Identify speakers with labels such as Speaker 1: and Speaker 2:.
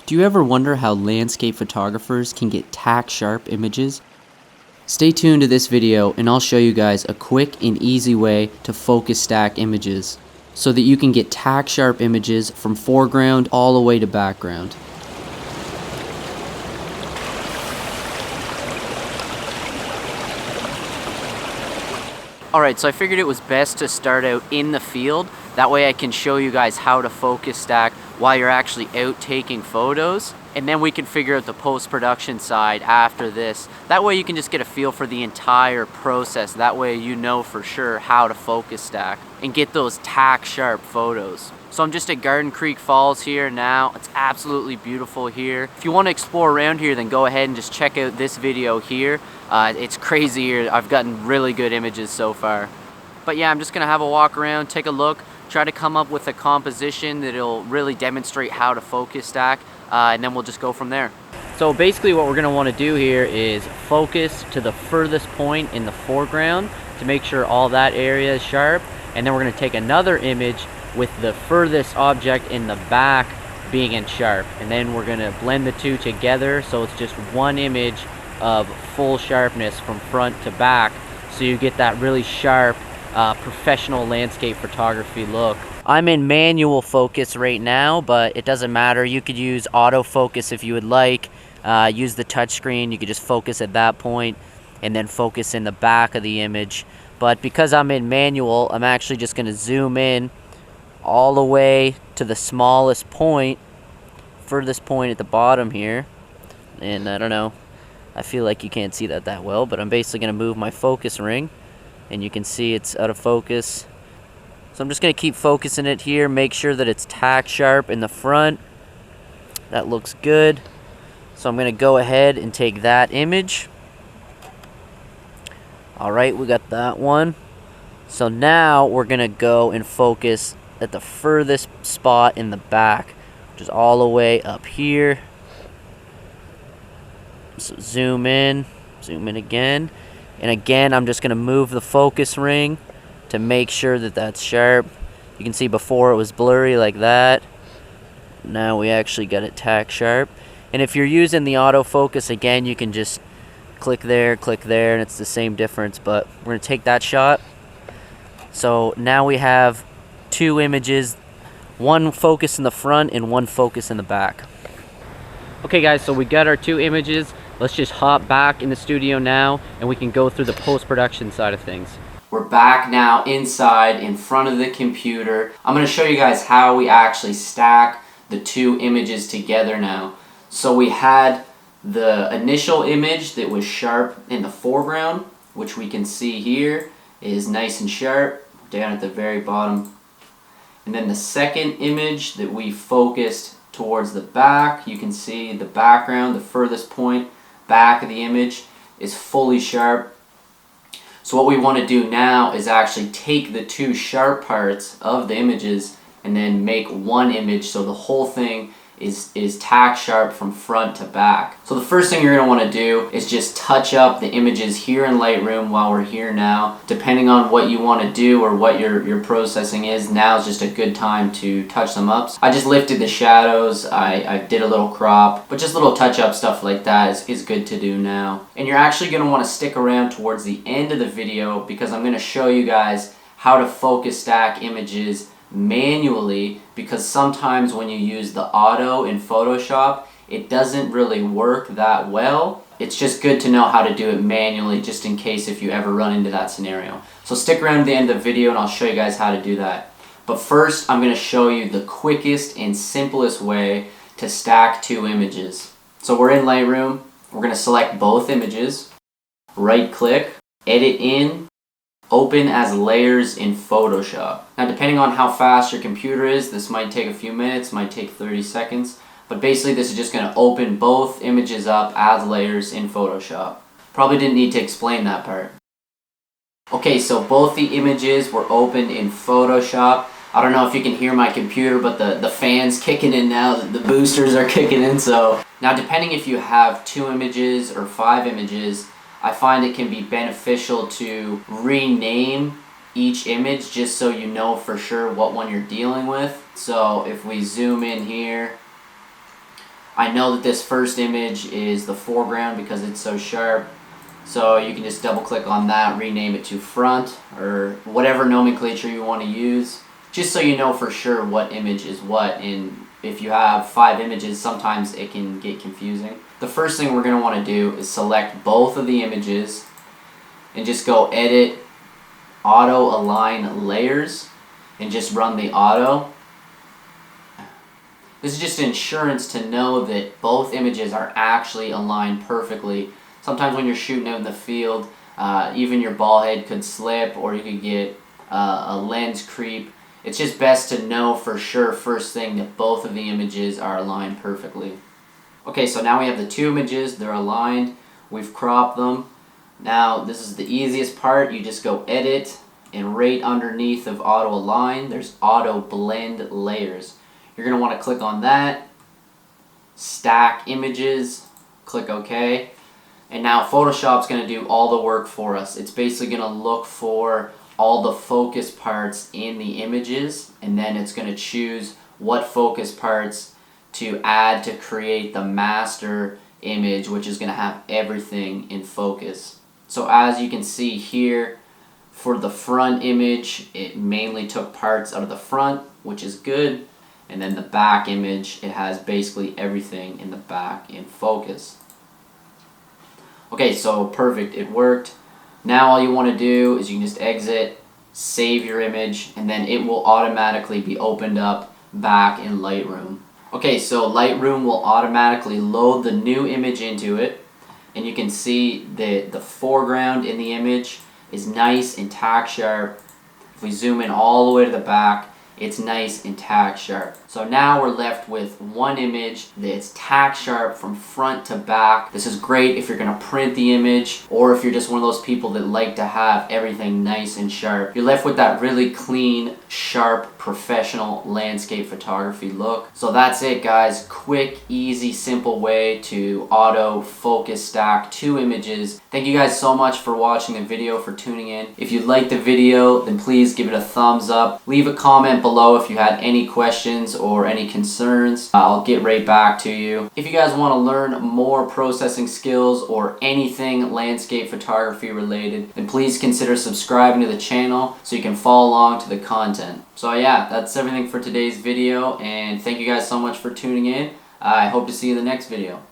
Speaker 1: Do you ever wonder how landscape photographers can get tack sharp images? Stay tuned to this video and I'll show you guys a quick and easy way to focus stack images so that you can get tack sharp images from foreground all the way to background. Alright, so I figured it was best to start out in the field. That way I can show you guys how to focus stack while you're actually out taking photos. And then we can figure out the post-production side after this. That way you can just get a feel for the entire process. That way you know for sure how to focus stack and get those tack sharp photos. So I'm just at Garden Creek Falls here now. It's absolutely beautiful here. If you want to explore around here, then go ahead and just check out this video here. It's crazy here. I've gotten really good images so far. But yeah, I'm just gonna have a walk around, take a look, try to come up with a composition that'll really demonstrate how to focus stack, and then we'll just go from there. So basically what we're gonna wanna do here is focus to the furthest point in the foreground to make sure all that area is sharp, and then we're gonna take another image with the furthest object in the back being in sharp, and then we're gonna blend the two together so it's just one image of full sharpness from front to back, so you get that really sharp professional landscape photography look. I'm in manual focus right now, but it doesn't matter. You could use autofocus if you would like. Use the touchscreen. You could just focus at that point and then focus in the back of the image. But because I'm in manual, I'm actually just going to zoom in all the way to the smallest point, furthest point at the bottom here. And I don't know, I feel like you can't see that well, but I'm basically going to move my focus ring, and you can see it's out of focus. So I'm just going to keep focusing it here, make sure that it's tack sharp in the front. That looks good. So I'm going to go ahead and take that image. Alright, we got that one. So now we're going to go and focus at the furthest spot in the back, which is all the way up here. So zoom in again. And again, I'm just going to move the focus ring to make sure that that's sharp. You can see before it was blurry like that. Now we actually got it tack sharp. And if you're using the autofocus, again, you can just click there, and it's the same difference. But we're going to take that shot. So now we have two images, one focus in the front and one focus in the back. Okay guys, so we got our two images. Let's just hop back in the studio now and we can go through the post-production side of things. We're back now inside in front of the computer. I'm going to show you guys how we actually stack the two images together now. So we had the initial image that was sharp in the foreground, which we can see here is nice and sharp down at the very bottom. And then the second image that we focused towards the back, you can see the background, the furthest point back of the image is fully sharp. So what we want to do now is actually take the two sharp parts of the images and then make one image so the whole thing is tack sharp from front to back. So the first thing you're going to want to do is just touch up the images here in Lightroom while we're here now. Depending on what you want to do or what your processing is, now is just a good time to touch them up. I just lifted the shadows, I did a little crop, but just little touch up stuff like that is good to do now. And you're actually going to want to stick around towards the end of the video because I'm going to show you guys how to focus stack images manually, because sometimes when you use the auto in Photoshop, it doesn't really work that well. It's just good to know how to do it manually just in case if you ever run into that scenario. So stick around to the end of the video and I'll show you guys how to do that. But first, I'm going to show you the quickest and simplest way to stack two images. So we're in Lightroom, we're going to select both images, right click, edit in, open as layers in Photoshop. Now depending on how fast your computer is, this might take a few minutes, might take 30 seconds, but basically this is just going to open both images up as layers in Photoshop. Probably didn't need to explain that part. Okay, so both the images were opened in Photoshop. I don't know if you can hear my computer, but the fan's kicking in now, the boosters are kicking in. So now depending if you have 2 images or 5 images, I find it can be beneficial to rename each image just so you know for sure what one you're dealing with. So if we zoom in here, I know that this first image is the foreground because it's so sharp. So you can just double click on that, rename it to front, or whatever nomenclature you want to use, just so you know for sure what image is what. And if you have 5 images, sometimes it can get confusing. The first thing we're going to want to do is select both of the images and just go edit, auto align layers, and just run the auto. This is just insurance to know that both images are actually aligned perfectly. Sometimes when you're shooting out in the field, even your ball head could slip, or you could get a lens creep. It's just best to know for sure first thing that both of the images are aligned perfectly. Okay, so now we have the 2 images, they're aligned, we've cropped them. Now this is the easiest part. You just go edit, and right underneath of auto align there's auto blend layers. You're going to want to click on that, stack images, click OK. And now Photoshop's going to do all the work for us. It's basically going to look for all the focus parts in the images, and then it's going to choose what focus parts to add to create the master image, which is going to have everything in focus. So as you can see here, for the front image, it mainly took parts out of the front, which is good. And then the back image, it has basically everything in the back in focus. Okay, so perfect, it worked. Now all you want to do is you can just exit, save your image, and then it will automatically be opened up back in Lightroom. Okay, so Lightroom will automatically load the new image into it, and you can see that the foreground in the image is nice and tack sharp. If we zoom in all the way to the back, it's nice and tack sharp. So now we're left with one image that's tack sharp from front to back. This is great if you're going to print the image, or if you're just one of those people that like to have everything nice and sharp. You're left with that really clean, sharp, professional landscape photography look. So that's it, guys. Quick, easy, simple way to auto focus stack 2 images. Thank you guys so much for watching the video, for tuning in. If you liked the video, then please give it a thumbs up. Leave a comment below if you had any questions or any concerns. I'll get right back to you. If you guys want to learn more processing skills or anything landscape photography related, then please consider subscribing to the channel so you can follow along to the content. So yeah, that's everything for today's video, and thank you guys so much for tuning in. I hope to see you in the next video.